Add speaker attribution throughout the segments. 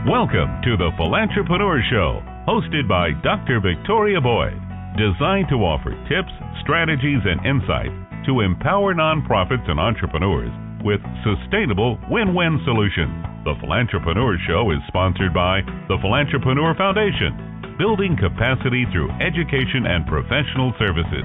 Speaker 1: Welcome to the Philantrepreneur Show, hosted by Dr. Victoria Boyd, designed to offer tips, strategies, and insights to empower nonprofits and entrepreneurs with sustainable win-win solutions. The Philantrepreneur Show is sponsored by the Philantrepreneur Foundation, building capacity through education and professional services.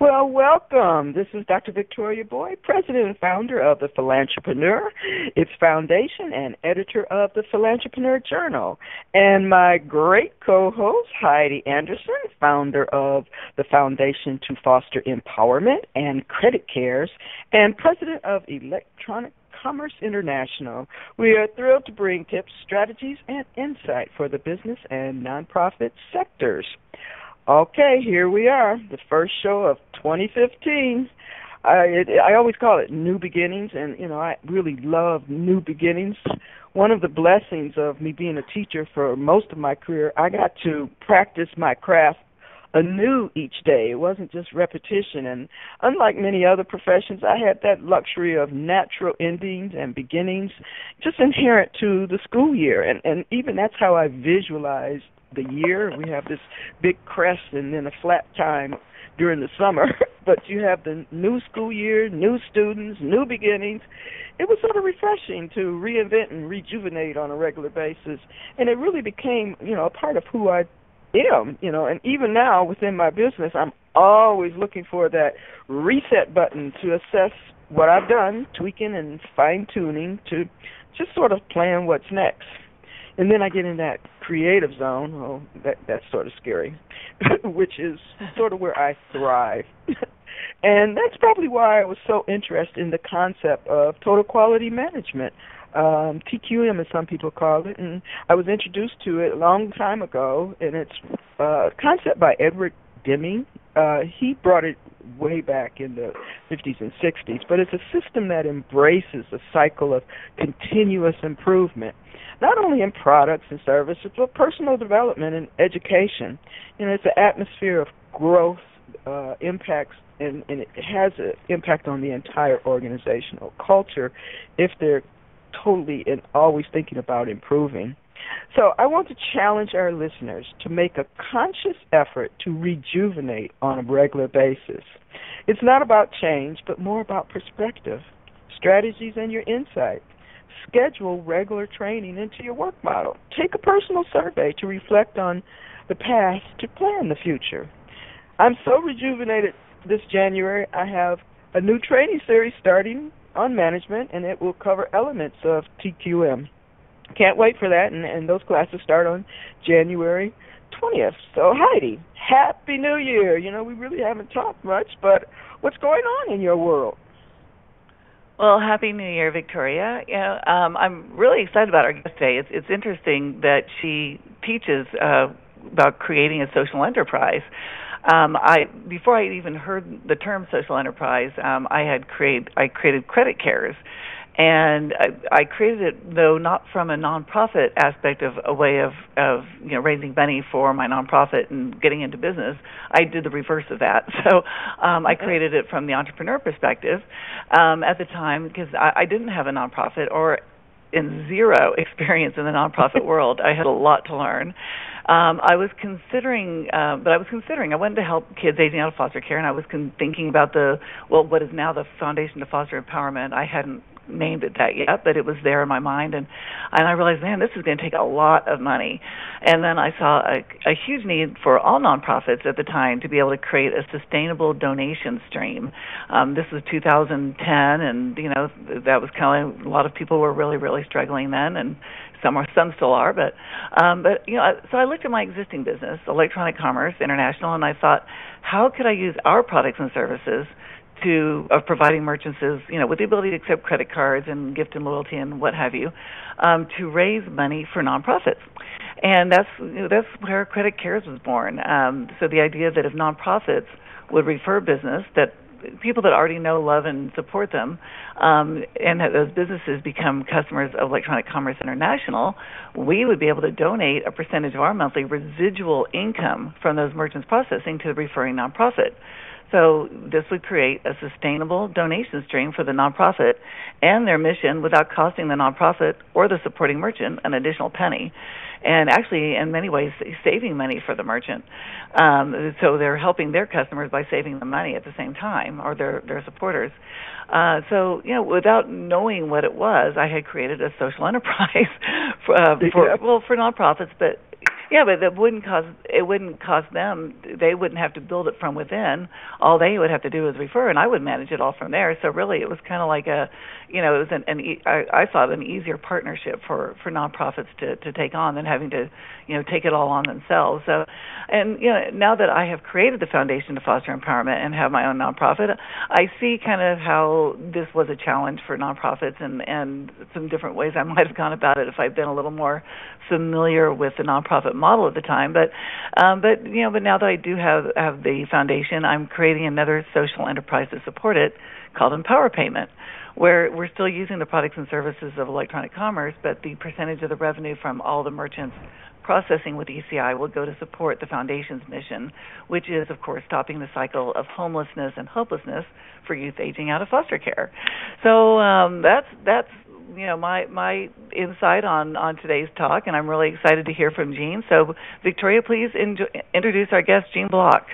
Speaker 2: Well, welcome. This is Dr. Victoria Boyd, president and founder of the Philantrepreneur, its foundation, and editor of the Philantrepreneur Journal. And my great co-host, Heidi Anderson, founder of the Foundation to Foster Empowerment and Credit Cares, and president of Electronic Commerce International. We are thrilled to bring tips, strategies, and insight for the business and nonprofit sectors. Okay, here we are, the first show of 2015. I always call it New Beginnings, and, I really love new beginnings. One of the blessings of me being a teacher for most of my career, I got to practice my craft anew each day. It wasn't just repetition, and unlike many other professions, I had that luxury of natural endings and beginnings just inherent to the school year, and even that's how I visualized the year. We have this big crest and then a flat time during the summer, but you have the new school year, new students, new beginnings. It was sort of refreshing to reinvent and rejuvenate on a regular basis, and it really became, a part of who I am, and even now within my business, I'm always looking for that reset button to assess what I've done, tweaking and fine-tuning to just sort of plan what's next. And then I get in that creative zone. Oh, that's sort of scary, which is sort of where I thrive. And that's probably why I was so interested in the concept of total quality management, TQM as some people call it. And I was introduced to it a long time ago, and it's a concept by Edward Deming. He brought it way back in the 50s and 60s, but it's a system that embraces a cycle of continuous improvement, not only in products and services, but personal development and education. It's an atmosphere of growth, impacts, and it has an impact on the entire organizational culture if they're totally and always thinking about improving. So I want to challenge our listeners to make a conscious effort to rejuvenate on a regular basis. It's not about change, but more about perspective, strategies, and your insight. Schedule regular training into your work model. Take a personal survey to reflect on the past to plan the future. I'm so rejuvenated this January. I have a new training series starting on management, and it will cover elements of TQM. Can't wait for that, and those classes start on January 20th. So, Heidi, Happy New Year. We really haven't talked much, but what's going on in your world?
Speaker 3: Well, Happy New Year, Victoria. I'm really excited about our guest today. It's interesting that she teaches about creating a social enterprise. Before I even heard the term social enterprise, I created Credit Cares. And I created it, though, not from a nonprofit aspect of a way of raising money for my nonprofit and getting into business. I did the reverse of that. So I created it from the entrepreneur perspective at the time because I didn't have a nonprofit or in zero experience in the nonprofit world. I had a lot to learn. I wanted to help kids aging out of foster care, and I was thinking about what is now the Foundation to Foster Empowerment. I hadn't named it that yet, but it was there in my mind, and I realized, man, this is going to take a lot of money. And then I saw a huge need for all nonprofits at the time to be able to create a sustainable donation stream. This was 2010, and that was kind of, a lot of people were really, really struggling then, and some still are, but so I looked at my existing business, Electronic Commerce International, and I thought, how could I use our products and services of providing merchants with the ability to accept credit cards and gift and loyalty and what have you, to raise money for nonprofits. And that's where Credit Cares was born. So the idea that if nonprofits would refer business, that people that already know, love, and support them, and that those businesses become customers of Electronic Commerce International, we would be able to donate a percentage of our monthly residual income from those merchants processing to the referring nonprofit. So this would create a sustainable donation stream for the nonprofit and their mission without costing the nonprofit or the supporting merchant an additional penny, and actually in many ways saving money for the merchant. So they're helping their customers by saving them money at the same time, or their supporters. So, without knowing what it was, I had created a social enterprise for nonprofits, but that wouldn't cost them. They wouldn't have to build it from within. All they would have to do is refer, and I would manage it all from there. So really, it was kind of like it was I thought an easier partnership for nonprofits to take on than having to, take it all on themselves. So, and now that I have created the Foundation to Foster Empowerment and have my own nonprofit, I see kind of how this was a challenge for nonprofits and some different ways I might have gone about it if I'd been a little more familiar with the nonprofit model at the time. But now that I do have the foundation, I'm creating another social enterprise to support it called Empower Payment, where we're still using the products and services of electronic commerce, but the percentage of the revenue from all the merchants processing with ECI will go to support the foundation's mission, which is, of course, stopping the cycle of homelessness and hopelessness for youth aging out of foster care. So that's my insight on today's talk, and I'm really excited to hear from Jean. So, Victoria, please introduce our guest, Jean Block.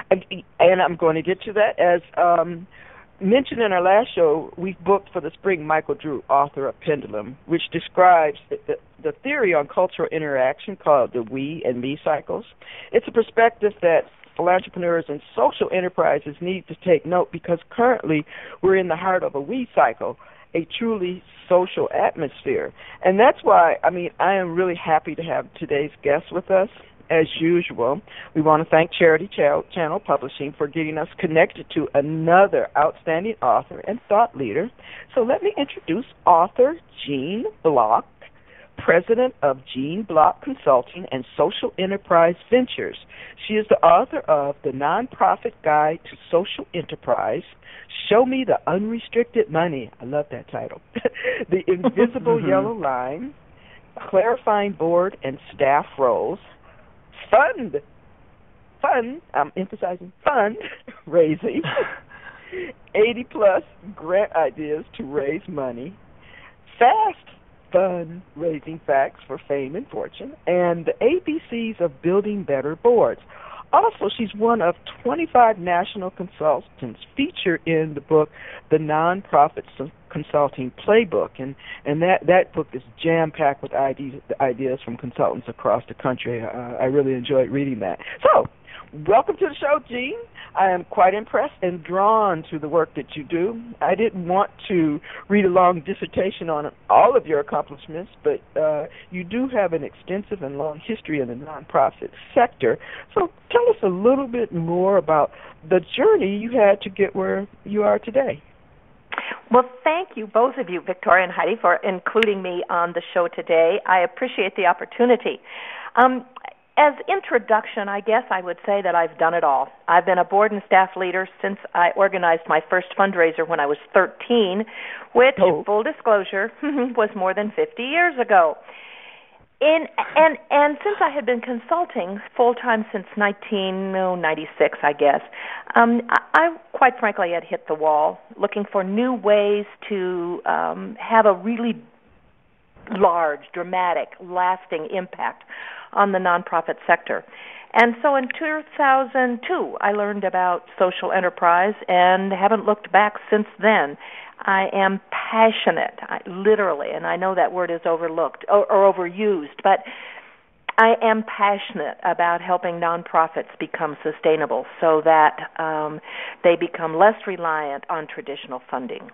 Speaker 2: And I'm going to get to that. As mentioned in our last show, we've booked for the spring Michael Drew, author of Pendulum, which describes the theory on cultural interaction called the we and me cycles. It's a perspective that philantrepreneurs and social enterprises need to take note, because currently we're in the heart of a we cycle, a truly social atmosphere. And that's why, I am really happy to have today's guest with us. As usual, we want to thank Charity Channel Publishing for getting us connected to another outstanding author and thought leader. So let me introduce author Jean Block, president of Jean Block Consulting and Social Enterprise Ventures. She is the author of The Nonprofit Guide to Social Enterprise, Show Me the Unrestricted Money. I love that title. The Invisible Yellow Line, Clarifying Board and Staff Roles, Fun, I'm emphasizing fun, raising 80-plus grant ideas to raise money, Fast Fun, raising facts for fame and fortune, and the ABCs of building better boards. Also, she's one of 25 national consultants featured in the book, The Nonprofit Consulting Playbook, and that book is jam-packed with ideas from consultants across the country. I really enjoyed reading that. So, welcome to the show, Jean. I am quite impressed and drawn to the work that you do. I didn't want to read a long dissertation on all of your accomplishments, but you do have an extensive and long history in the nonprofit sector. So tell us a little bit more about the journey you had to get where you are today.
Speaker 4: Well, thank you, both of you, Victoria and Heidi, for including me on the show today. I appreciate the opportunity. As introduction, I guess I would say that I've done it all. I've been a board and staff leader since I organized my first fundraiser when I was 13, which, full disclosure, was more than 50 years ago. And since I had been consulting full-time since 1996, I guess, I quite frankly had hit the wall, looking for new ways to have a really large, dramatic, lasting impact on the nonprofit sector. And so in 2002, I learned about social enterprise and haven't looked back since then. I am passionate, literally, and I know that word is overlooked or overused, but I am passionate about helping nonprofits become sustainable so that they become less reliant on traditional funding.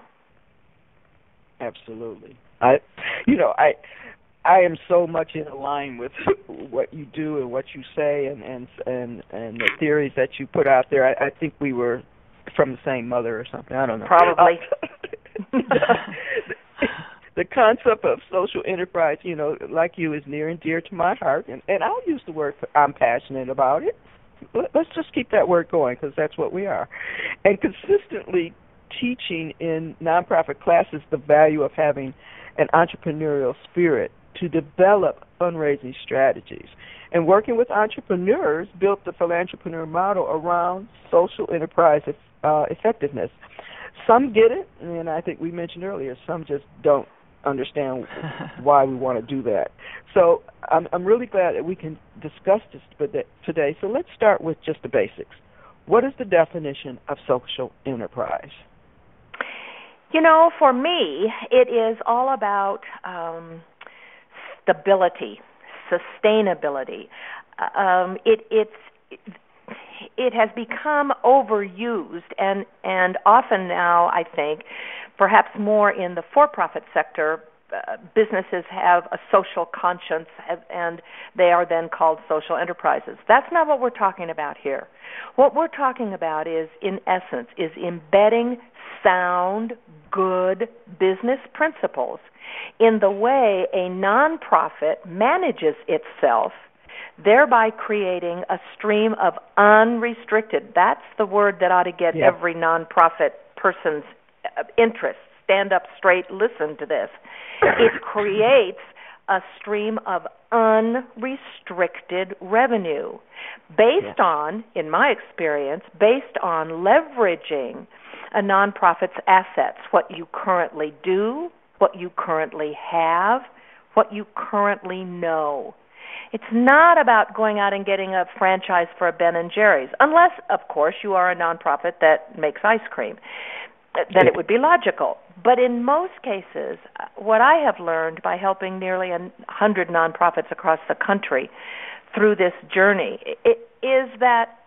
Speaker 2: Absolutely. I am so much in line with what you do and what you say and the theories that you put out there. I think we were from the same mother or something. I don't know.
Speaker 4: Probably.
Speaker 2: The concept of social enterprise, like you, is near and dear to my heart, and I'll use the word I'm passionate about it. Let's just keep that word going, because that's what we are. And consistently teaching in nonprofit classes the value of having an entrepreneurial spirit to develop fundraising strategies. and working with entrepreneurs, built the Philantrepreneur model around social enterprise effectiveness. Some get it, and I think we mentioned earlier, some just don't understand why we want to do that. So I'm really glad that we can discuss this today. So let's start with just the basics. What is the definition of social enterprise?
Speaker 4: You know, for me, it is all about stability, sustainability. It has become overused, and often now, I think, perhaps more in the for-profit sector, businesses have a social conscience, and they are then called social enterprises. That's not what we're talking about here. What we're talking about is, in essence, is embedding sound, good business principles in the way a nonprofit manages itself, thereby creating a stream of unrestricted. That's the word that ought to get every nonprofit person's interest. Stand up straight, listen to this. It creates a stream of unrestricted revenue based on, in my experience, based on leveraging a nonprofit's assets, what you currently do, what you currently have, what you currently know. It's not about going out and getting a franchise for a Ben & Jerry's, unless, of course, you are a nonprofit that makes ice cream. Then it would be logical. But in most cases, what I have learned by helping nearly 100 nonprofits across the country through this journey is that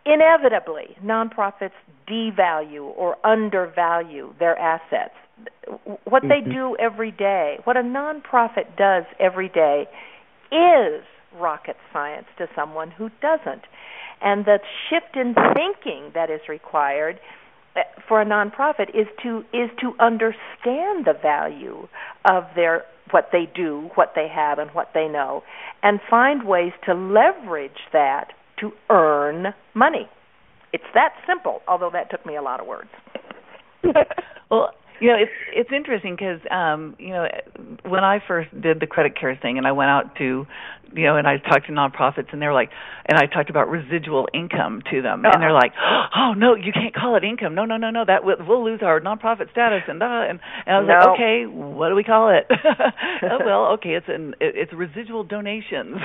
Speaker 4: inevitably nonprofits devalue or undervalue their assets. What they do every day, what a nonprofit does every day, is rocket science to someone who doesn't. And the shift in thinking that is required for a nonprofit is to understand the value of what they do, what they have, and what they know, and find ways to leverage that to earn money. It's that simple, although that took me a lot of words.
Speaker 3: Well, you know, it's interesting because, you know, when I first did the credit care thing and I went out to, you know, and I talked to nonprofits and they were like, and I talked about residual income to them, and they're like, oh, no, you can't call it income. No, that we'll lose our nonprofit status. And I was like, okay, what do we call it? Well, okay, it's residual donations.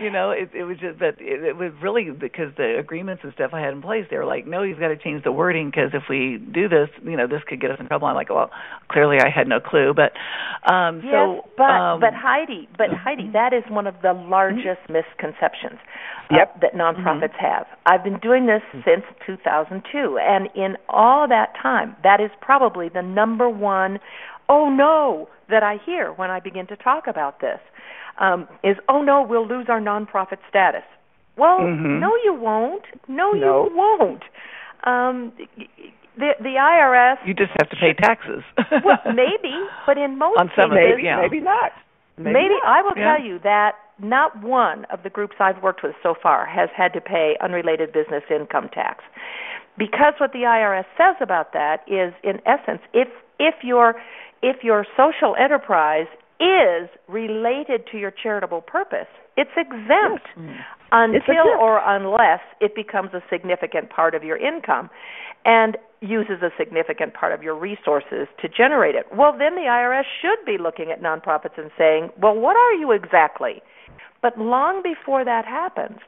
Speaker 3: You know, it was just that it was really because the agreements and stuff I had in place, they were like, no, you've got to change the wording because if we do this, you know, this could get us in trouble. I'm like, well, clearly I had no clue, but
Speaker 4: but Heidi, that is one of the largest misconceptions that nonprofits have. I've been doing this since 2002, and in all that time, that is probably the number one "oh no" that I hear when I begin to talk about this. Is, oh no, we'll lose our nonprofit status. Well, no, you won't. No, you won't. The IRS.
Speaker 3: You just have to pay taxes.
Speaker 4: Well, maybe, but in most
Speaker 3: on some
Speaker 4: cases,
Speaker 2: maybe not. Maybe
Speaker 4: I will tell you that not one of the groups I've worked with so far has had to pay unrelated business income tax. Because what the IRS says about that is, in essence, if your social enterprise is related to your charitable purpose, it's exempt until or unless it becomes a significant part of your income and uses a significant part of your resources to generate it. Well, then the IRS should be looking at nonprofits and saying, well, what are you exactly? But long before that happens,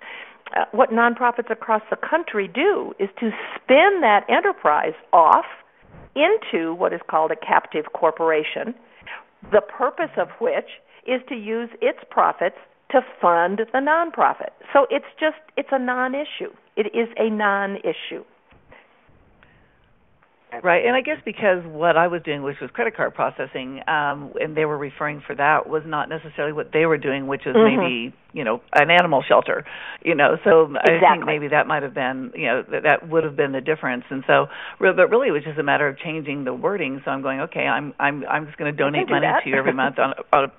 Speaker 4: what nonprofits across the country do is to spin that enterprise off into what is called a captive corporation, the purpose of which is to use its profits to fund the nonprofit. So it's a non-issue. It is a non-issue.
Speaker 3: Right, and I guess because what I was doing, which was credit card processing, and they were referring for that, was not necessarily what they were doing, which is maybe, you know, an animal shelter, you know. So I think maybe that might have been, you know, that would have been the difference. And so, but really, it was just a matter of changing the wording. So I'm going, okay, I'm just going to donate money to you every month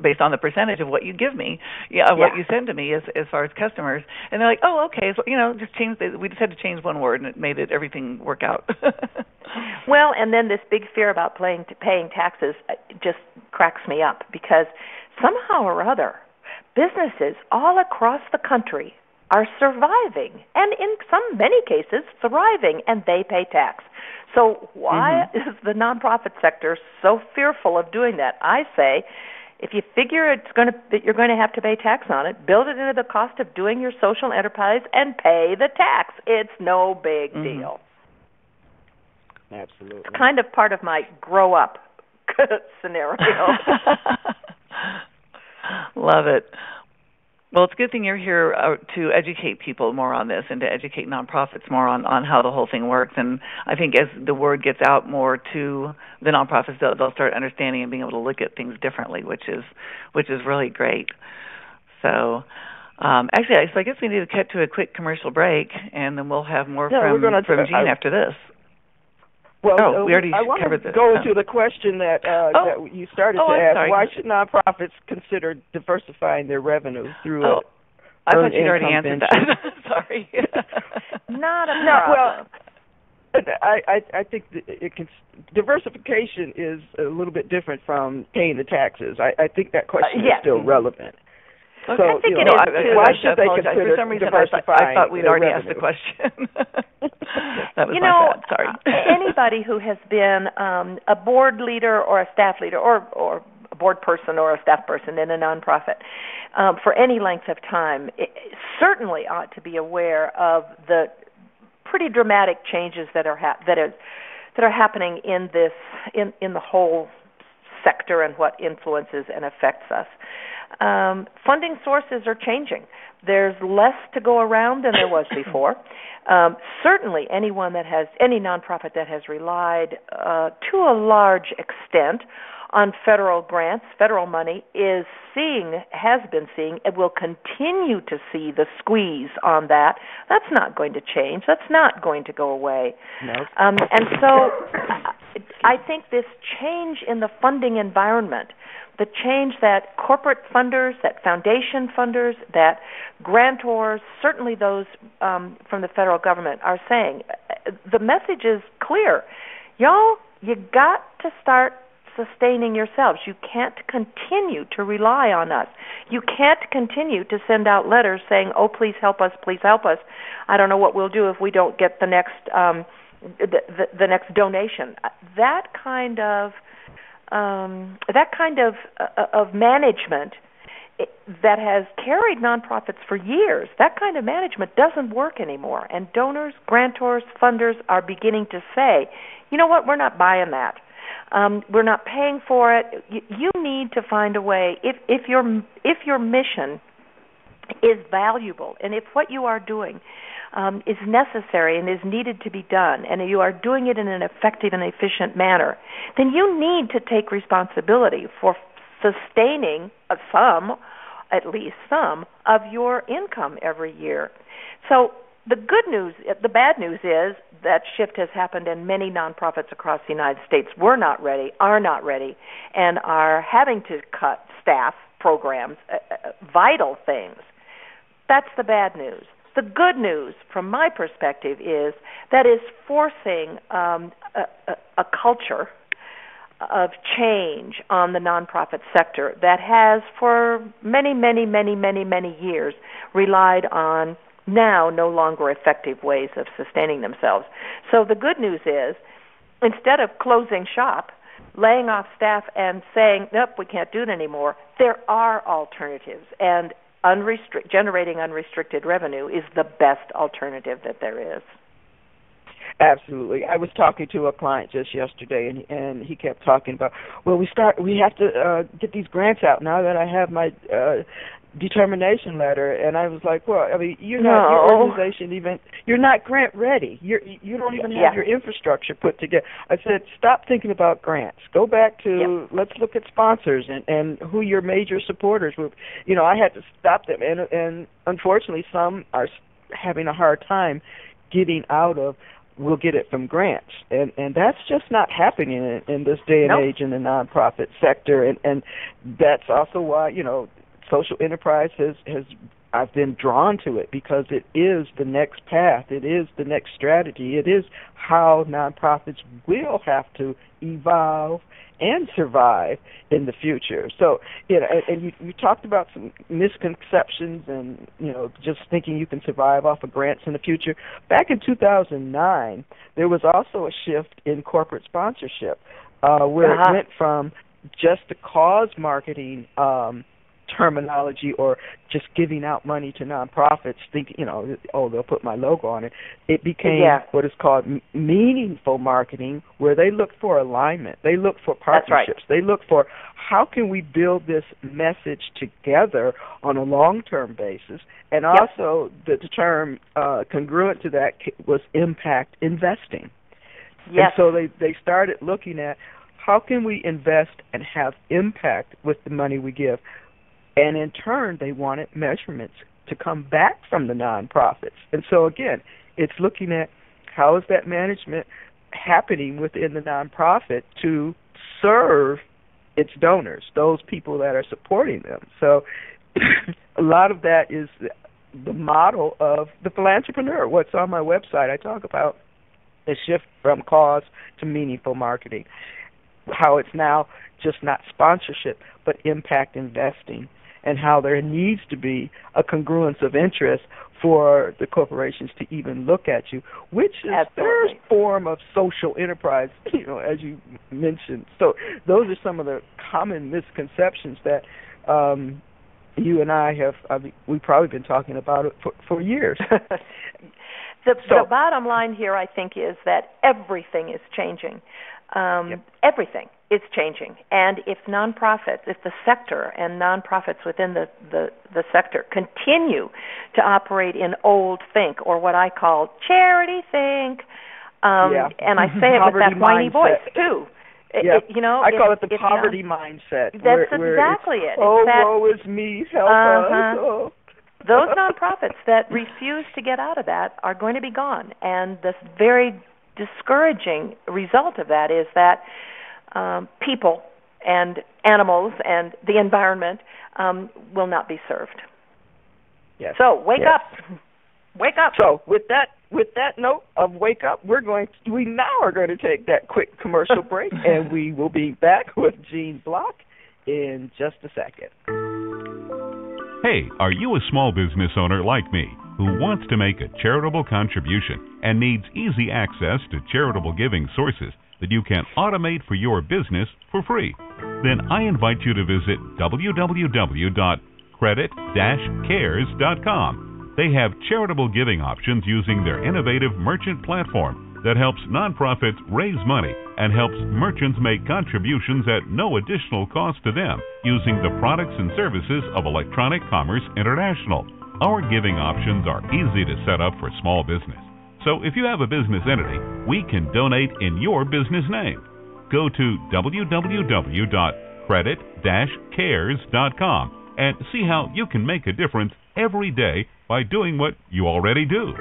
Speaker 3: based on the percentage of what you give me, what you send to me as far as customers. And they're like, oh, okay, so you know, just change. We just had to change one word, and it made everything work out.
Speaker 4: Well, and then this big fear about paying taxes just cracks me up because somehow or other, businesses all across the country are surviving and in many cases thriving, and they pay tax. So why is the nonprofit sector so fearful of doing that? I say, if you figure that you're going to have to pay tax on it, build it into the cost of doing your social enterprise and pay the tax. It's no big deal.
Speaker 2: Absolutely.
Speaker 4: It's kind of part of my grow up scenario.
Speaker 3: Love it. Well, it's a good thing you're here to educate people more on this and to educate nonprofits more on how the whole thing works. And I think as the word gets out more to the nonprofits, they'll start understanding and being able to look at things differently, which is really great. So, actually, I guess we need to cut to a quick commercial break, and then we'll have more from Jean after this.
Speaker 2: Well,
Speaker 3: we already
Speaker 2: I want
Speaker 3: covered
Speaker 2: to go into the question that you started to ask.
Speaker 3: Sorry.
Speaker 2: Why should nonprofits consider diversifying their revenue through
Speaker 3: I thought you'd already answered that. Sorry.
Speaker 4: Not a problem.
Speaker 2: Well, I think diversification is a little bit different from paying the taxes. I think that question is still relevant.
Speaker 3: Okay.
Speaker 2: So,
Speaker 4: I think
Speaker 2: why should they consider
Speaker 3: for some reason
Speaker 2: diversifying
Speaker 3: I thought we'd already
Speaker 2: revenue?
Speaker 3: asked the question. That was my bad. Sorry.
Speaker 4: Anybody who has been a board leader or a staff leader or a board person or a staff person in a nonprofit for any length of time certainly ought to be aware of the pretty dramatic changes that are happening in the whole sector and what influences and affects us. Funding sources are changing. There's less to go around than there was before. Certainly any nonprofit that has relied to a large extent on federal grants, federal money, has been seeing, and will continue to see the squeeze on that. That's not going to change. That's not going to go away.
Speaker 2: No.
Speaker 4: And so I think this change in the funding environment, the change that corporate funders, that foundation funders, that grantors, certainly those from the federal government are saying, the message is clear. Y'all, you got to start sustaining yourselves. You can't continue to rely on us. You can't continue to send out letters saying, "Oh, please help us, please help us. I don't know what we'll do if we don't get the next the next donation." That kind of management that has carried nonprofits for years, that kind of management doesn't work anymore. And donors, grantors, funders are beginning to say, "You know what? We're not buying that. We're not paying for it. You need to find a way. If your mission is valuable, and if what you are doing is necessary and is needed to be done, and you are doing it in an effective and efficient manner, then you need to take responsibility for sustaining at least some of your income every year." So the bad news is that shift has happened, and many nonprofits across the United States are not ready, and are having to cut staff, programs, vital things. That's the bad news. The good news, from my perspective, is that is forcing a culture of change on the nonprofit sector that has, for many, many, many, many, many years, relied on now no longer effective ways of sustaining themselves. So the good news is, instead of closing shop, laying off staff and saying, "Nope, we can't do it anymore," there are alternatives, and generating unrestricted revenue is the best alternative that there is.
Speaker 2: Absolutely. I was talking to a client just yesterday, and he kept talking about, well, we have to get these grants out now that I have my determination letter. And I was like, well, I mean, your organization you're not grant ready. You don't even have your infrastructure put together. I said, stop thinking about grants. Go back to let's look at sponsors and who your major supporters were. I had to stop them, and unfortunately, some are having a hard time getting out of. We'll get it from grants, and that's just not happening in this day and age in the nonprofit sector, and that's also why social enterprise has I've been drawn to it because it is the next path. It is the next strategy. It is how nonprofits will have to evolve and survive in the future. So, and you talked about some misconceptions and, just thinking you can survive off of grants in the future. Back in 2009, there was also a shift in corporate sponsorship where it went from just the cause marketing terminology or just giving out money to nonprofits, thinking, they'll put my logo on it. It became what is called meaningful marketing, where they look for alignment. They look for partnerships. They look for how can we build this message together on a long-term basis. And also the term congruent to that was impact investing. Yes. And so they started looking at how can we invest and have impact with the money we give. And in turn, they wanted measurements to come back from the nonprofits. And so, again, it's looking at how is that management happening within the nonprofit to serve its donors, those people that are supporting them. So a lot of that is the model of the Philantrepreneur. What's on my website, I talk about the shift from cause to meaningful marketing, how it's now just not sponsorship but impact investing, and how there needs to be a congruence of interest for the corporations to even look at you, which is their form of social enterprise, as you mentioned. So those are some of the common misconceptions that you and I we've probably been talking about it for years.
Speaker 4: The bottom line here, I think, is that everything is changing. Everything is changing. And if the sector and nonprofits within the sector continue to operate in old think, or what I call charity think, and I say it with that whiny voice, too.
Speaker 2: I call it the poverty mindset.
Speaker 4: That's exactly it.
Speaker 2: Woe is me, help us. Oh.
Speaker 4: Those nonprofits that refuse to get out of that are going to be gone. And the very discouraging result of that is that people and animals and the environment will not be served.
Speaker 2: Yes.
Speaker 4: So wake up. Wake up.
Speaker 2: So with that note of wake up, we now are going to take that quick commercial break, and we will be back with Gene Block in just a second.
Speaker 1: Hey, are you a small business owner like me who wants to make a charitable contribution and needs easy access to charitable giving sources that you can automate for your business for free? Then I invite you to visit www.credit-cares.com. They have charitable giving options using their innovative merchant platform that helps nonprofits raise money and helps merchants make contributions at no additional cost to them using the products and services of Electronic Commerce International. Our giving options are easy to set up for small business. So if you have a business entity, we can donate in your business name. Go to www.credit-cares.com and see how you can make a difference every day by doing what you already do.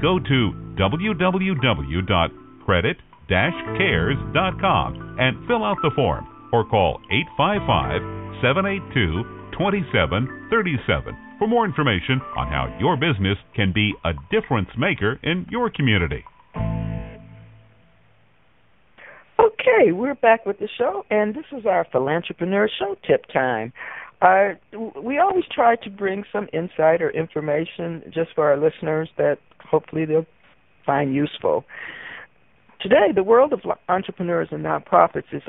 Speaker 1: Go to www.credit-cares.com and fill out the form or call 855-782-2737 for more information on how your business can be a difference maker in your community.
Speaker 2: Okay, we're back with the show, and this is our Philantrepreneur Show Tip Time. We always try to bring some insight or information just for our listeners that hopefully they'll find useful. Today, the world of entrepreneurs and nonprofits is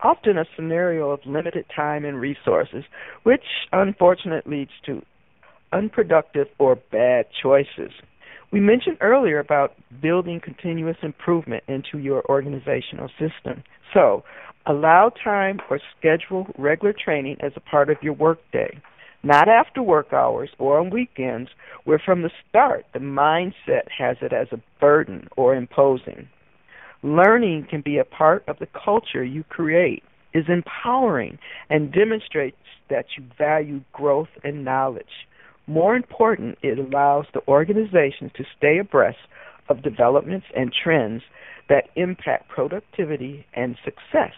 Speaker 2: often a scenario of limited time and resources, which unfortunately leads to unproductive or bad choices. We mentioned earlier about building continuous improvement into your organizational system. So, allow time or schedule regular training as a part of your workday, not after work hours or on weekends, where from the start the mindset has it as a burden or imposing. Learning can be a part of the culture you create, is empowering, and demonstrates that you value growth and knowledge. More important, it allows the organization to stay abreast of developments and trends that impact productivity and success.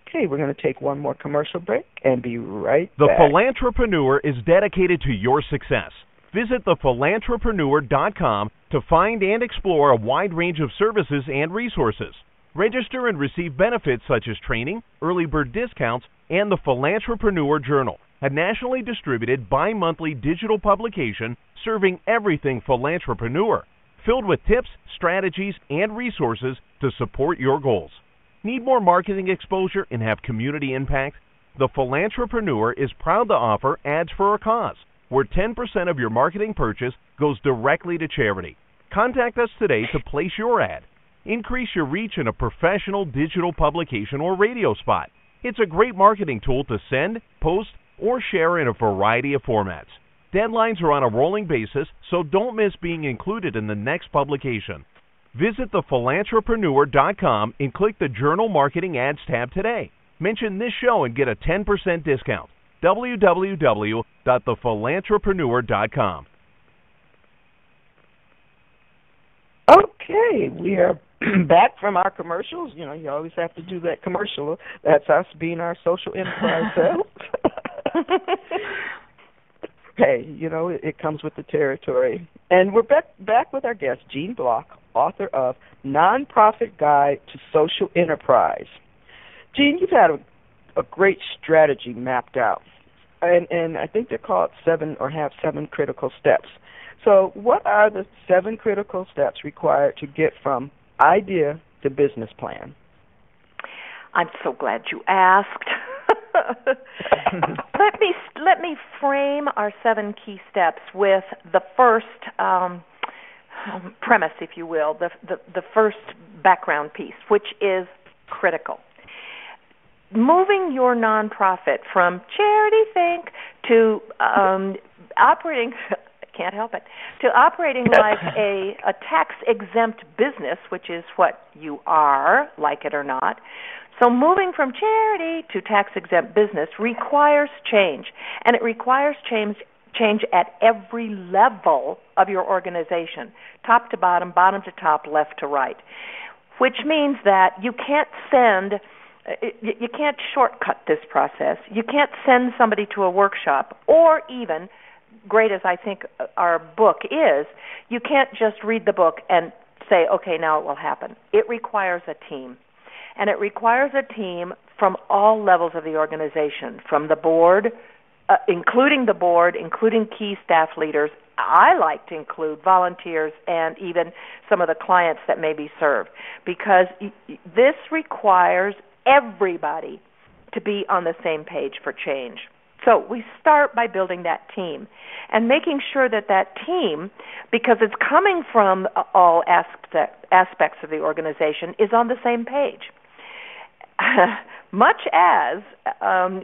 Speaker 2: Okay, we're going to take one more commercial break and be right back.
Speaker 5: The Philantrepreneur is dedicated to your success. Visit thephilantrepreneur.com to find and explore a wide range of services and resources. Register and receive benefits such as training, early bird discounts, and the Philantrepreneur Journal, a nationally distributed bi-monthly digital publication serving everything Philantrepreneur, filled with tips, strategies, and resources to support your goals. Need more marketing exposure and have community impact? The Philantrepreneur is proud to offer Ads for a Cause, where 10% of your marketing purchase goes directly to charity. Contact us today to place your ad. Increase your reach in a professional digital publication or radio spot. It's a great marketing tool to send, post, or share in a variety of formats. Deadlines are on a rolling basis, so don't miss being included in the next publication. Visit thephilantrepreneur.com and click the Journal Marketing Ads tab today. Mention this show and get a 10% discount. www.thephilantrepreneur.com.
Speaker 2: Okay, we are back from our commercials. You know, you always have to do that commercial. That's us being our social enterprise self. Hey, you know, it comes with the territory. And we're back with our guest, Jean Block, author of Nonprofit Guide to Social Enterprise. Jean, you've had a great strategy mapped out. And I think they're called 7 critical steps. So what are the 7 critical steps required to get from idea to business plan?
Speaker 4: I'm so glad you asked. Let me frame our 7 key steps with the first premise, if you will, the first background piece, which is critical. Moving your nonprofit from charity think to operating, can't help it, to operating like a tax-exempt business, which is what you are, like it or not. So moving from charity to tax-exempt business requires change, and it requires change at every level of your organization, top to bottom, bottom to top, left to right, which means that you can't shortcut this process. You can't send somebody to a workshop, or even, great as I think our book is, you can't just read the book and say, okay, now it will happen. It requires a team. And it requires a team from all levels of the organization, from the board, including key staff leaders. I like to include volunteers and even some of the clients that may be served, because this requires everybody to be on the same page for change. So we start by building that team and making sure that team, because it's coming from all aspects of the organization, is on the same page. Much as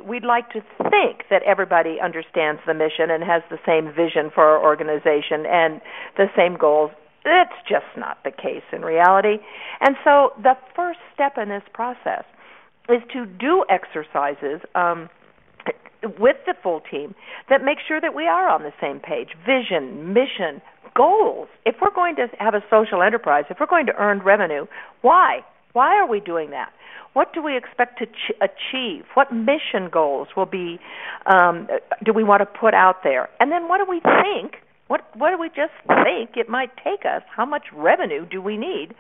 Speaker 4: we'd like to think that everybody understands the mission and has the same vision for our organization and the same goals, it's just not the case in reality. And so the first step in this process is to do exercises with the full team that make sure that we are on the same page. Vision, mission, goals. If we're going to have a social enterprise, if we're going to earn revenue, why? Why are we doing that? What do we expect to achieve? What mission goals will be, do we want to put out there? And then what do we think? What do we just think it might take us? How much revenue do we need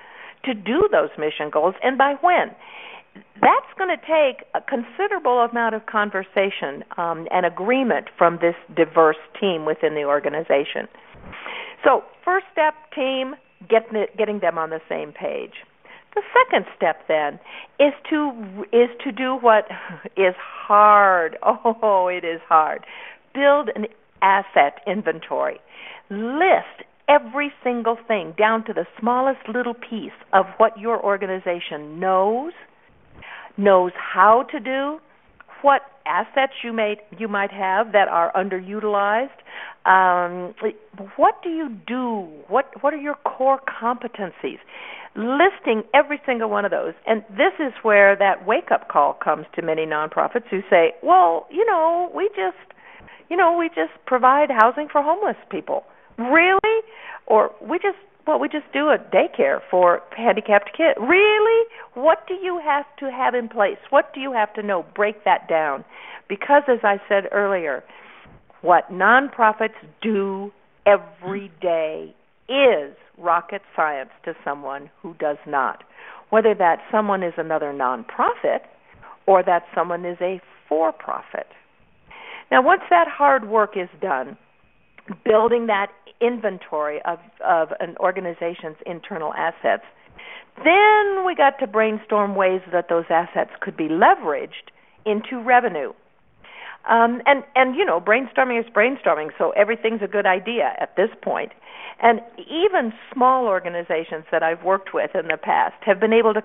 Speaker 4: to do those mission goals, and by when? That's going to take a considerable amount of conversation and agreement from this diverse team within the organization. So first step, team, getting them on the same page. The second step then is to do what is hard. Oh, it is hard. Build an asset inventory. List every single thing down to the smallest little piece of what your organization knows how to do, what assets you might have that are underutilized. What do you do? What are your core competencies? Listing every single one of those. And this is where that wake-up call comes to many nonprofits who say, well, we just provide housing for homeless people. Really? Or we just do a daycare for handicapped kids. Really? What do you have to have in place? What do you have to know? Break that down. Because, as I said earlier, what nonprofits do every day is rocket science to someone who does not, whether that someone is another nonprofit or that someone is a for-profit. Now, once that hard work is done, building that inventory of an organization's internal assets, then we got to brainstorm ways that those assets could be leveraged into revenue. And brainstorming is brainstorming, so everything's a good idea at this point. And even small organizations that I've worked with in the past have been able to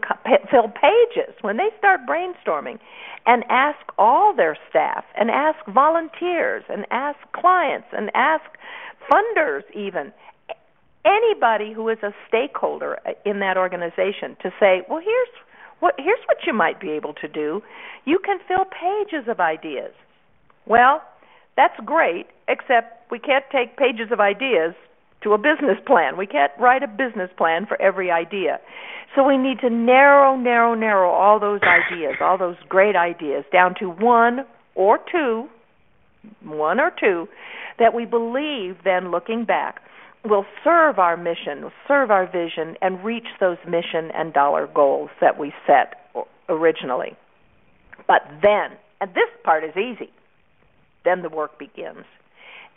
Speaker 4: fill pages when they start brainstorming and ask all their staff and ask volunteers and ask clients and ask funders even, anybody who is a stakeholder in that organization to say, well, here's what you might be able to do. You can fill pages of ideas. Well, that's great, except we can't take pages of ideas to a business plan. We can't write a business plan for every idea. So we need to narrow all those ideas, all those great ideas, down to one or two that we believe then, looking back, will serve our mission, will serve our vision, and reach those mission and dollar goals that we set originally. But then, and this part is easy, then the work begins.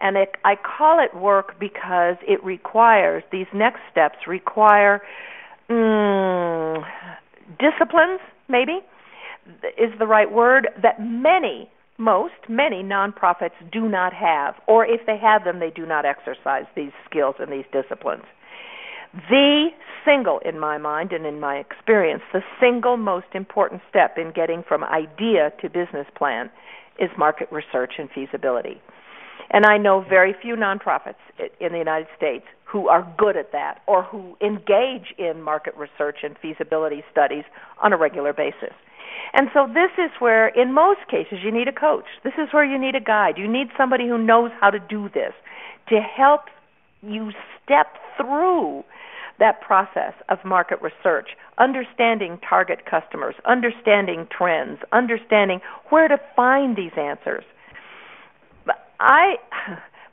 Speaker 4: And I call it work because it requires, these next steps require disciplines, maybe, is the right word, that many nonprofits do not have, or if they have them, they do not exercise these skills and these disciplines. The single, in my mind and in my experience, the single most important step in getting from idea to business plan is market research and feasibility. And I know very few nonprofits in the United States who are good at that or who engage in market research and feasibility studies on a regular basis. And so this is where, in most cases, you need a coach. This is where you need a guide. You need somebody who knows how to do this to help you step through that process of market research, understanding target customers, understanding trends, understanding where to find these answers.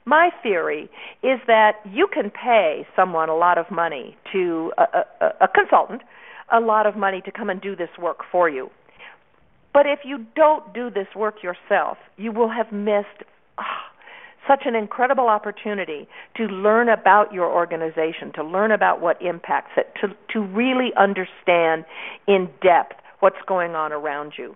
Speaker 4: My theory is that you can pay someone a lot of money to, a consultant, a lot of money to come and do this work for you. But if you don't do this work yourself, you will have missed such an incredible opportunity to learn about your organization, to learn about what impacts it, to really understand in depth what's going on around you.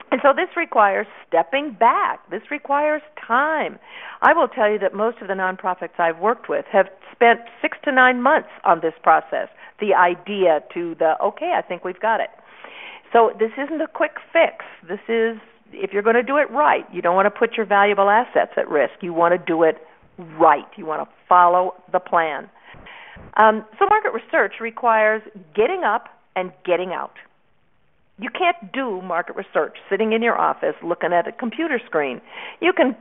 Speaker 4: And so this requires stepping back. This requires time. I will tell you that most of the nonprofits I've worked with have spent 6 to 9 months on this process, the idea to okay, I think we've got it. So this isn't a quick fix. This is, if you're going to do it right, you don't want to put your valuable assets at risk. You want to do it right. You want to follow the plan. So market research requires getting up and getting out. You can't do market research sitting in your office looking at a computer screen. You can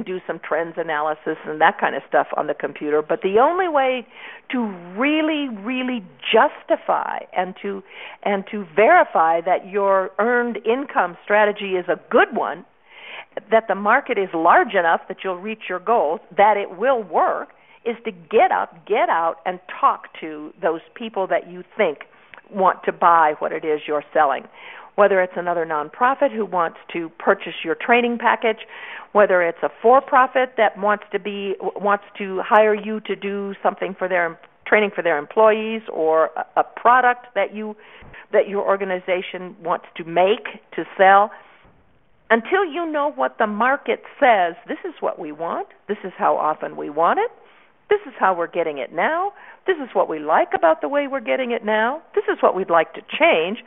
Speaker 4: do some trends analysis and that kind of stuff on the computer, but the only way to really, really justify and to verify that your earned income strategy is a good one, that the market is large enough that you'll reach your goals, that it will work, is to get up, get out, and talk to those people that you think want to buy what it is you're selling. Whether it's another nonprofit who wants to purchase your training package, whether it's a for-profit that wants to hire you to do something for their training for their employees, or a product that your organization wants to make to sell. Until you know what the market says, this is what we want, this is how often we want it, this is how we're getting it now, this is what we like about the way we're getting it now, this is what we'd like to change,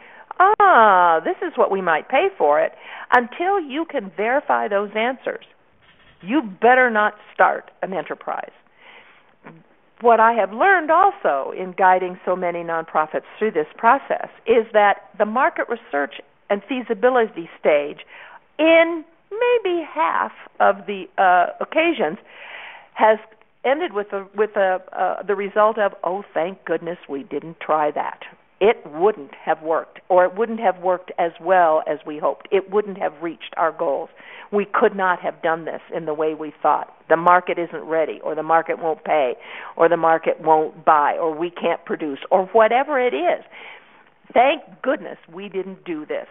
Speaker 4: this is what we might pay for it. Until you can verify those answers, you better not start an enterprise. What I have learned also in guiding so many nonprofits through this process is that the market research and feasibility stage, in maybe half of the occasions, has ended with the result of, oh, thank goodness we didn't try that. it wouldn't have worked, or it wouldn't have worked as well as we hoped. It wouldn't have reached our goals. We could not have done this in the way we thought. The market isn't ready, or the market won't pay, or the market won't buy, or we can't produce, or whatever it is. Thank goodness we didn't do this.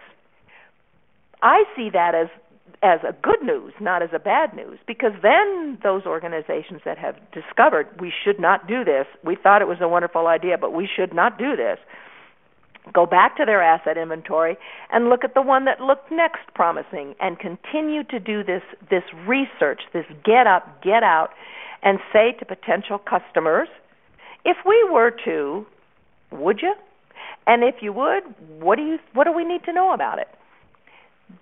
Speaker 4: I see that as a good news, not as a bad news, because then those organizations that have discovered we should not do this, we thought it was a wonderful idea, but we should not do this, go back to their asset inventory and look at the one that looked next promising and continue to do this research, this get up, get out, and say to potential customers, if we were to, would you? And if you would, what do we need to know about it?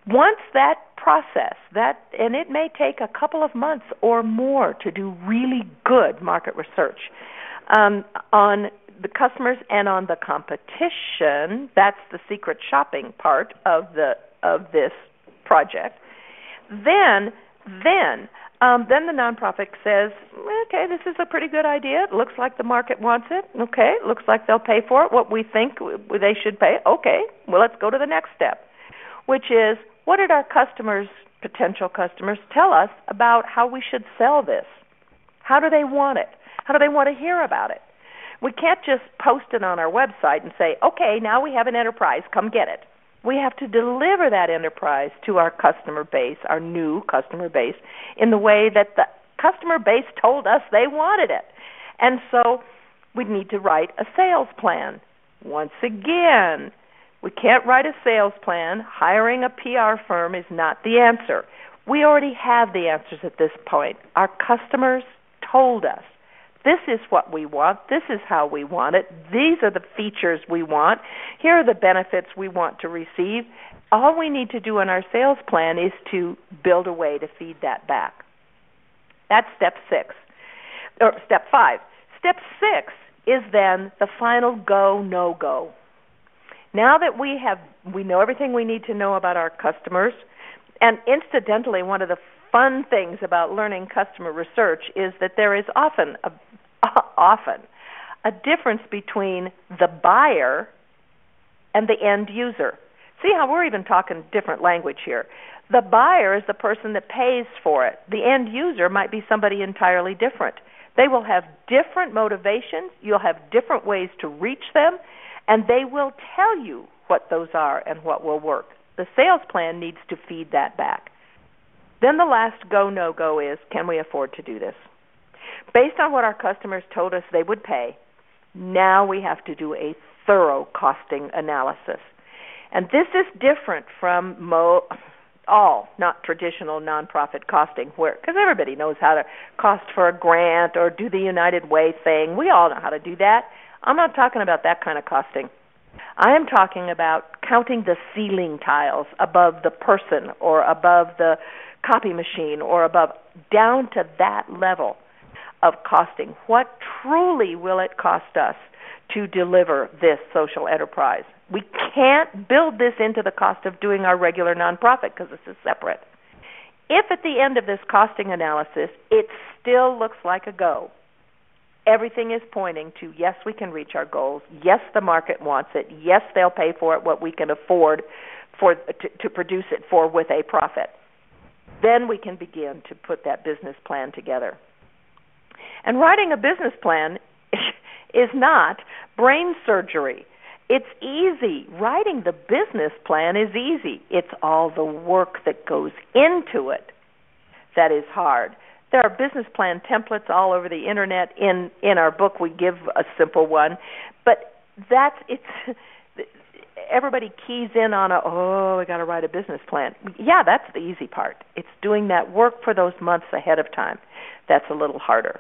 Speaker 4: Once that process, and it may take a couple of months or more to do really good market research on the customers and on the competition, that's the secret shopping part of this project. Then the nonprofit says, okay, this is a pretty good idea. It looks like the market wants it. Okay, it looks like they'll pay for it, what we think they should pay. Okay, well, let's go to the next step, which is, what did our customers, potential customers, tell us about how we should sell this? How do they want it? How do they want to hear about it? We can't just post it on our website and say, okay, now we have an enterprise, come get it. We have to deliver that enterprise to our customer base, our new customer base, in the way that the customer base told us they wanted it. And so we need to write a sales plan. Once again, we can't write a sales plan. Hiring a PR firm is not the answer. We already have the answers at this point. Our customers told us, this is what we want. This is how we want it. These are the features we want. Here are the benefits we want to receive. All we need to do in our sales plan is to build a way to feed that back. That's step 5. Step 6 is then the final go, no-go. Now that we know everything we need to know about our customers, and incidentally, one of the fun things about learning customer research is that there is often a difference between the buyer and the end user. See how we're even talking different language here. The buyer is the person that pays for it. The end user might be somebody entirely different. They will have different motivations. You'll have different ways to reach them, and they will tell you what those are and what will work. The sales plan needs to feed that back. Then the last go, no-go is, can we afford to do this? Based on what our customers told us they would pay, now we have to do a thorough costing analysis. And this is different from not traditional nonprofit costing, because everybody knows how to cost for a grant or do the United Way thing. We all know how to do that. I'm not talking about that kind of costing. I am talking about counting the ceiling tiles above the person or above the copy machine or above, down to that level of costing. What truly will it cost us to deliver this social enterprise? We can't build this into the cost of doing our regular nonprofit because this is separate. If at the end of this costing analysis it still looks like a go, everything is pointing to, yes, we can reach our goals, yes, the market wants it, yes, they'll pay for it what we can afford to produce it for with a profit, then we can begin to put that business plan together. And writing a business plan is not brain surgery. It's easy. Writing the business plan is easy. It's all the work that goes into it that is hard. There are business plan templates all over the internet. In our book, we give a simple one, but everybody keys in on I got to write a business plan. Yeah, that's the easy part. It's doing that work for those months ahead of time. That's a little harder.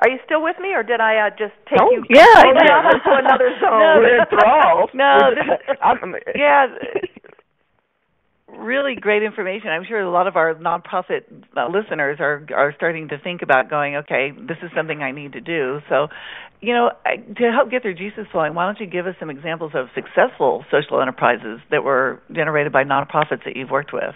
Speaker 4: Are you still with me, or did I just take you
Speaker 2: yeah,
Speaker 4: to another zone?
Speaker 2: We're enthralled.
Speaker 3: No, really great information. I'm sure a lot of our nonprofit listeners are starting to think about going, okay, this is something I need to do. So, to help get their juices flowing, why don't you give us some examples of successful social enterprises that were generated by nonprofits that you've worked with?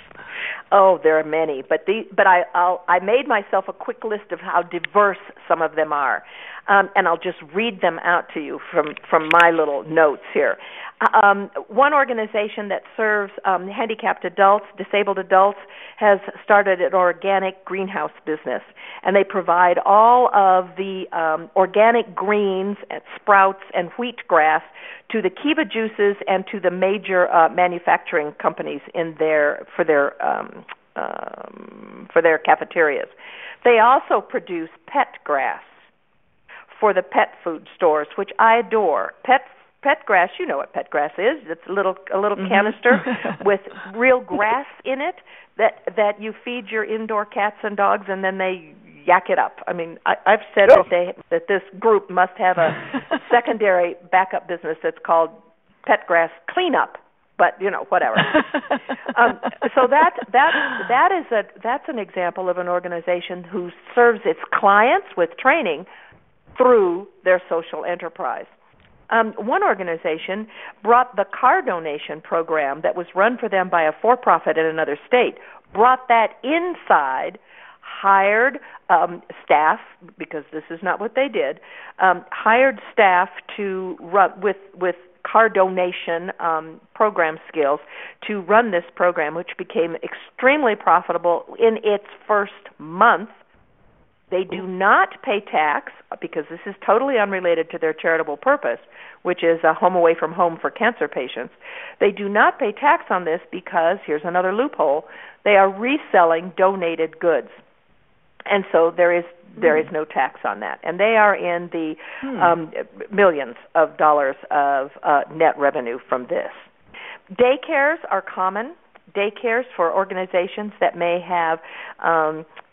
Speaker 4: Oh, there are many, but I made myself a quick list of how diverse some of them are, and I'll just read them out to you from my little notes here. One organization that serves handicapped adults, disabled adults, has started an organic greenhouse business, and they provide all of the organic greens, and sprouts, and wheatgrass to the Kiva juices and to the major manufacturing companies for their cafeterias. They also produce pet grass for the pet food stores, which I adore. Pet grass, you know what pet grass is. It's a little canister with real grass in it that you feed your indoor cats and dogs, and then they yak it up. I mean, I've said that this group must have a secondary backup business that's called Pet Grass Cleanup. But whatever. So that's an example of an organization who serves its clients with training through their social enterprise. One organization brought the car donation program that was run for them by a for-profit in another state, brought that inside, hired staff, because this is not what they did, hired staff to run with car donation program skills to run this program, which became extremely profitable in its first month. They do not pay tax, because this is totally unrelated to their charitable purpose, which is a home away from home for cancer patients. They do not pay tax on this because, here's another loophole, they are reselling donated goods. And so there is no tax on that. And they are in the millions of dollars of net revenue from this. Daycares are common. Daycares for organizations that may have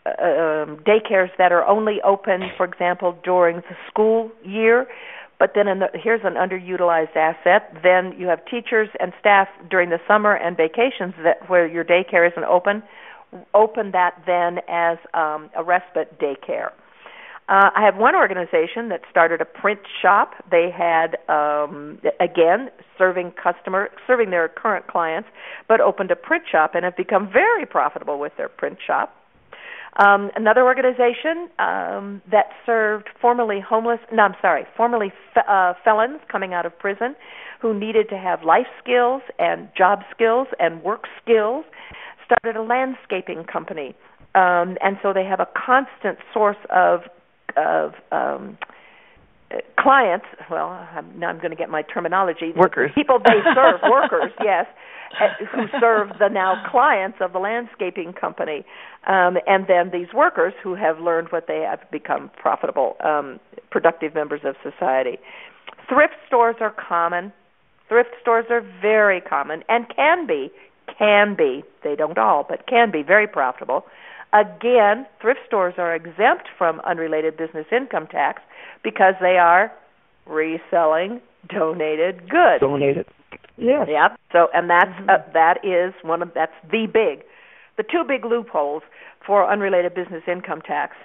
Speaker 4: daycares that are only open, for example, during the school year. But then here's an underutilized asset. Then you have teachers and staff during the summer and vacations where your daycare isn't open. Open that then as a respite daycare. I have one organization that started a print shop. They had, again, serving their current clients, but opened a print shop and have become very profitable with their print shop. Another organization that served formerly felons coming out of prison who needed to have life skills and job skills and work skills started a landscaping company. And so they have a constant source of clients. Well, now I'm going to get my terminology.
Speaker 3: Workers.
Speaker 4: People they serve, workers, yes, who serve the now clients of the landscaping company. And then these workers who have learned what they have become profitable, productive members of society. Thrift stores are common. Thrift stores are very common and can be, they don't all, but can be very profitable. Again, thrift stores are exempt from unrelated business income tax because they are reselling donated goods.
Speaker 2: Donated, yes.
Speaker 4: Yep. So, and that's the two big loopholes for unrelated business income tax.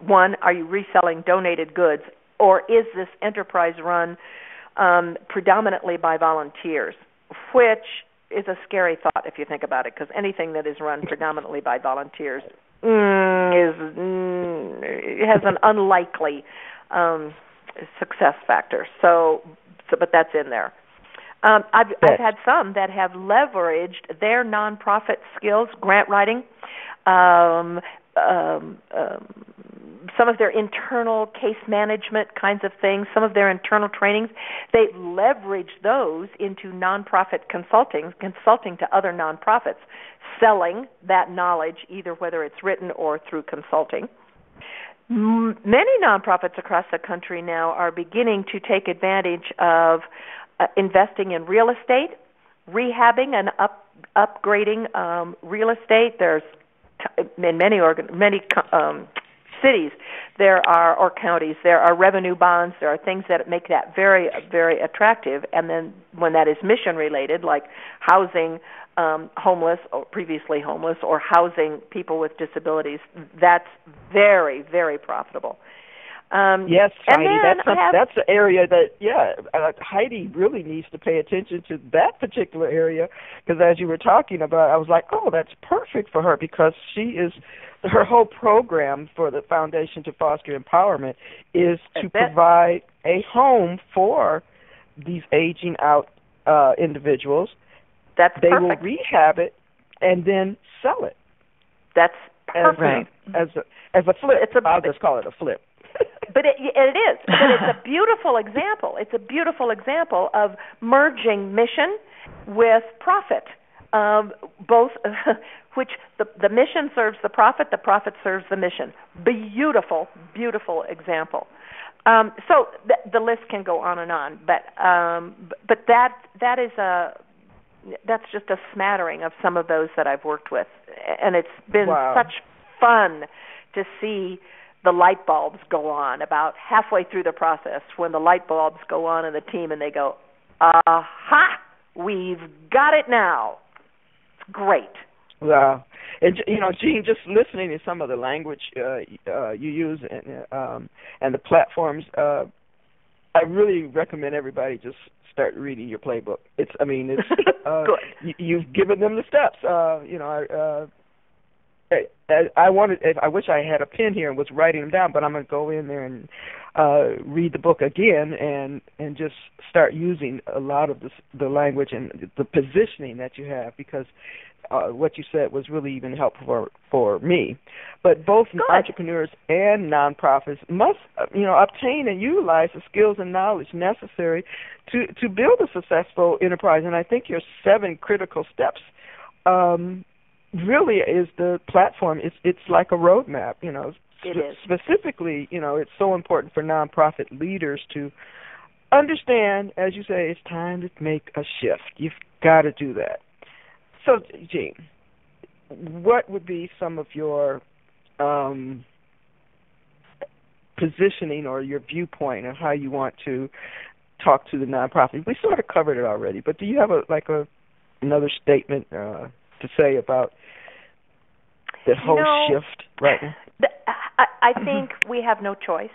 Speaker 4: One, are you reselling donated goods, or is this enterprise run predominantly by volunteers, which is a scary thought if you think about it, because anything that is run predominantly by volunteers has an unlikely success factor. But that's in there. I've had some that have leveraged their nonprofit skills, grant writing, some of their internal case management kinds of things, some of their internal trainings. They leverage those into nonprofit consulting to other nonprofits, selling that knowledge, either whether it's written or through consulting. Many nonprofits across the country now are beginning to take advantage of investing in real estate, rehabbing and upgrading real estate. There's in many cities, or counties, there are revenue bonds, there are things that make that very, very attractive. And then when that is mission related, like housing homeless or previously homeless, or housing people with disabilities, that's very, very profitable.
Speaker 2: Yes, Heidi, that's the area that, Heidi really needs to pay attention to that particular area, because as you were talking about, I was like, oh, that's perfect for her, because her whole program for the Foundation to Foster Empowerment is to provide a home for these aging out individuals.
Speaker 4: That's
Speaker 2: they
Speaker 4: perfect.
Speaker 2: will rehab it and then sell it.
Speaker 4: That's perfect.
Speaker 2: As a flip. I'll just call it a flip.
Speaker 4: But it is. But it's a beautiful example. It's a beautiful example of merging mission with profit. Both, which the mission serves the profit serves the mission. Beautiful, beautiful example. So the list can go on and on, but that's just a smattering of some of those that I've worked with, and it's been such fun to see the light bulbs go on about halfway through the process, when the light bulbs go on in the team and they go, aha, we've got it now. It's great.
Speaker 2: Wow. And, Jean, just listening to some of the language you use and the platforms, I really recommend everybody just start reading your playbook. It's good. You've given them the steps. I wish I had a pen here and was writing them down, but I'm going to go in there and read the book again and just start using a lot of the language and the positioning that you have, because what you said was really even helpful for me. But both entrepreneurs and nonprofits must, obtain and utilize the skills and knowledge necessary to build a successful enterprise. And I think your 7 critical steps really is the platform. It's like a roadmap,
Speaker 4: It is.
Speaker 2: Specifically, it's so important for nonprofit leaders to understand, as you say, it's time to make a shift. You've got to do that. So, Jean, what would be some of your positioning or your viewpoint on how you want to talk to the nonprofit? We sort of covered it already, but do you have another statement to say about the whole shift right now?
Speaker 4: I think we have no choice.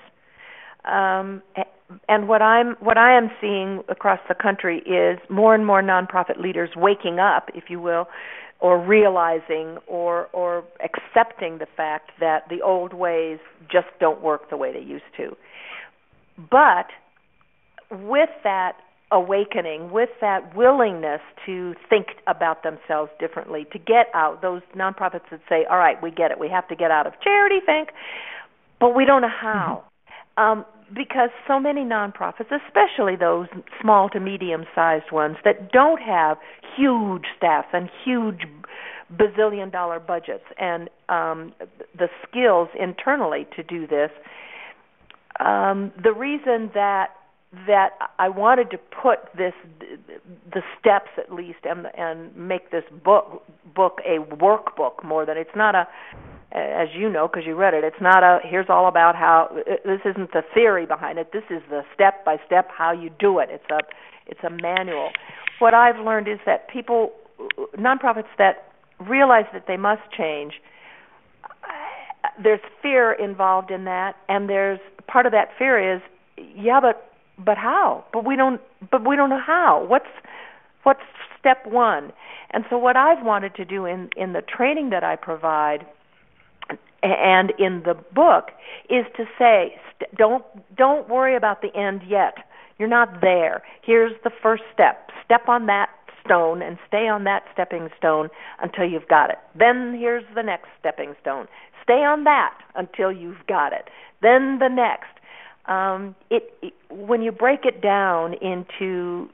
Speaker 4: And what I am seeing across the country is more and more nonprofit leaders waking up, if you will, or realizing or accepting the fact that the old ways just don't work the way they used to. But with that awakening, with that willingness to think about themselves differently, to get out, those nonprofits that say, all right, we get it, we have to get out of charity, but we don't know how. Because so many nonprofits, especially those small to medium-sized ones that don't have huge staffs and huge bazillion-dollar budgets and the skills internally to do this, the reason that I wanted to put the steps at least and make this book a workbook more than it's not a, as you know because you read it, it's not a here's all about how, this isn't the theory behind it, this is the step by step how you do it. It's a manual. What I've learned is that nonprofits that realize that they must change, there's fear involved in that, and there's part of that fear is, but how? But we don't know how. What's step one? And so what I've wanted to do in the training that I provide and in the book is to say, don't worry about the end yet. You're not there. Here's the first step. Step on that stone and stay on that stepping stone until you've got it. Then here's the next stepping stone. Stay on that until you've got it. Then the next. When you break it down into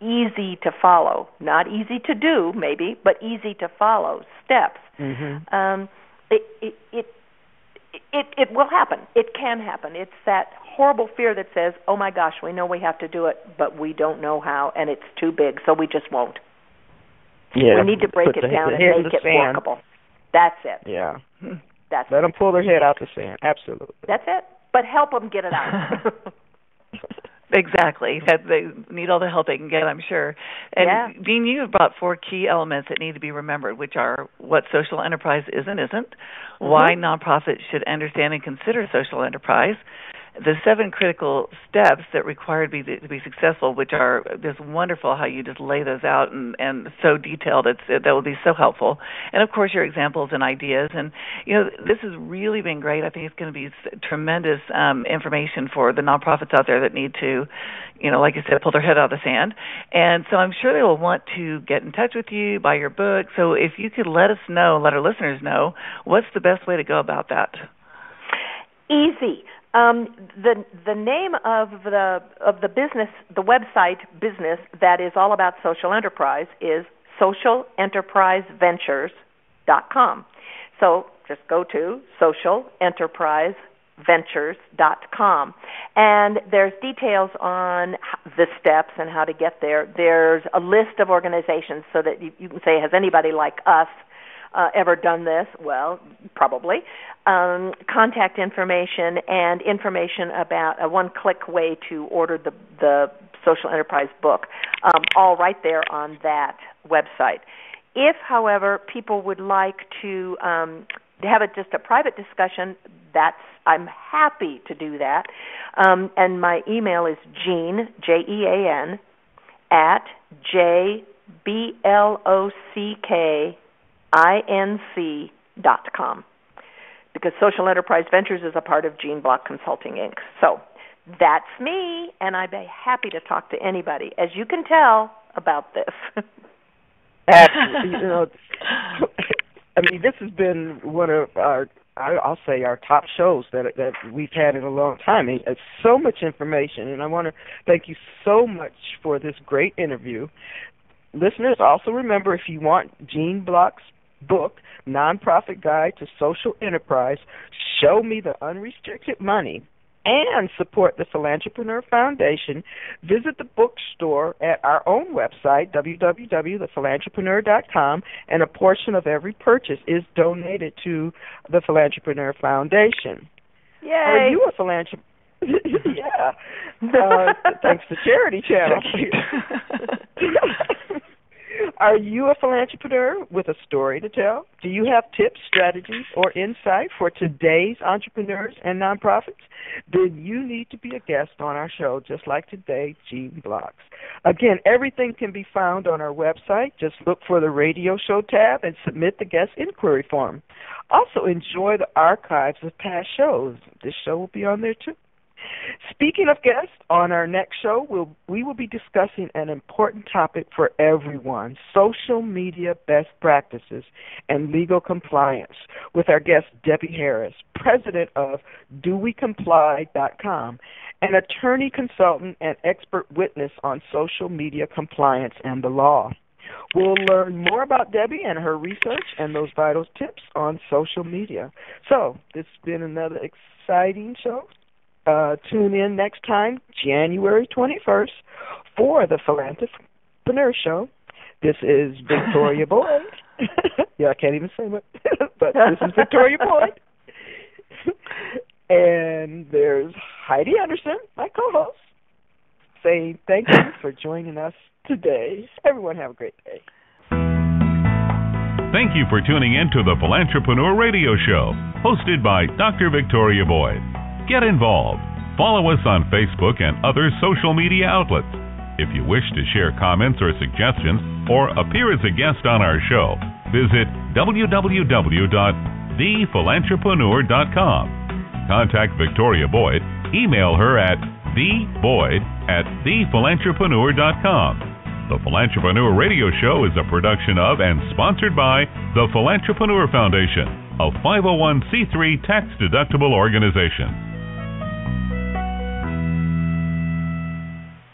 Speaker 4: easy to follow, not easy to do maybe, but easy to follow steps, it will happen. It can happen. It's that horrible fear that says, oh my gosh, we know we have to do it, but we don't know how, and it's too big, so we just won't.
Speaker 2: Yeah,
Speaker 4: we need to break it down and make it workable. That's it.
Speaker 2: Yeah. Let them pull their head out the sand. Absolutely.
Speaker 4: That's it. But help them get it out.
Speaker 3: Exactly. They need all the help they can get, I'm sure. And Jean, you have brought 4 key elements that need to be remembered, which are what social enterprise is and isn't, why nonprofits should understand and consider social enterprise, the 7 critical steps that require to be successful, which are just wonderful how you just lay those out and so detailed. That will be so helpful. And, of course, your examples and ideas. And, this has really been great. I think it's going to be tremendous information for the nonprofits out there that need to, like you said, pull their head out of the sand. And so I'm sure they will want to get in touch with you, buy your book. So if you could let our listeners know, what's the best way to go about that?
Speaker 4: Easy. The name of the business, the website business that is all about social enterprise is socialenterpriseventures.com. So just go to socialenterpriseventures.com, and there's details on the steps and how to get there. There's a list of organizations so that you can say, has anybody like us ever done this? Well, probably. Contact information and information about a one-click way to order the social enterprise book, all right there on that website. If, however, people would like to have just a private discussion, I'm happy to do that. And my email is Jean, Jean, at jblockinc.com, because Social Enterprise Ventures is a part of Jean Block Consulting, Inc. So that's me, and I'd be happy to talk to anybody, as you can tell, about this.
Speaker 2: Absolutely. This has been one of our top shows that we've had in a long time. It's so much information, and I want to thank you so much for this great interview. Listeners, also remember, if you want Jean Block's book, Nonprofit Guide to Social Enterprise, Show Me the Unrestricted Money, and support the Philantrepreneur Foundation, visit the bookstore at our own website, www.thephilantrepreneur.com, and a portion of every purchase is donated to the Philantrepreneur Foundation.
Speaker 4: Yay!
Speaker 2: Are you a philanthropist? Yeah. Thanks to Charity Channel. Are you a philantrepreneur with a story to tell? Do you have tips, strategies, or insight for today's entrepreneurs and nonprofits? Then you need to be a guest on our show, just like today, Jean Blocks. Again, everything can be found on our website. Just look for the radio show tab and submit the guest inquiry form. Also, enjoy the archives of past shows. This show will be on there, too. Speaking of guests, on our next show, we will be discussing an important topic for everyone, social media best practices and legal compliance, with our guest, Debbie Harris, president of DoWeComply.com, an attorney, consultant, and expert witness on social media compliance and the law. We'll learn more about Debbie and her research and those vital tips on social media. So, this has been another exciting show. Tune in next time, January 21st, for the Philantrepreneur Show. This is Victoria Boyd. I can't even say what, but this is Victoria Boyd. And there's Heidi Anderson, my co-host, saying thank you for joining us today. Everyone have a great day.
Speaker 1: Thank you for tuning in to the Philantrepreneur Radio Show, hosted by Dr. Victoria Boyd. Get involved. Follow us on Facebook and other social media outlets. If you wish to share comments or suggestions or appear as a guest on our show, visit www.thephilantrepreneur.com. Contact Victoria Boyd. Email her at theboyd@thephilantrepreneur.com. The Philantrepreneur Radio Show is a production of and sponsored by the Philantrepreneur Foundation, a 501c3 tax-deductible organization.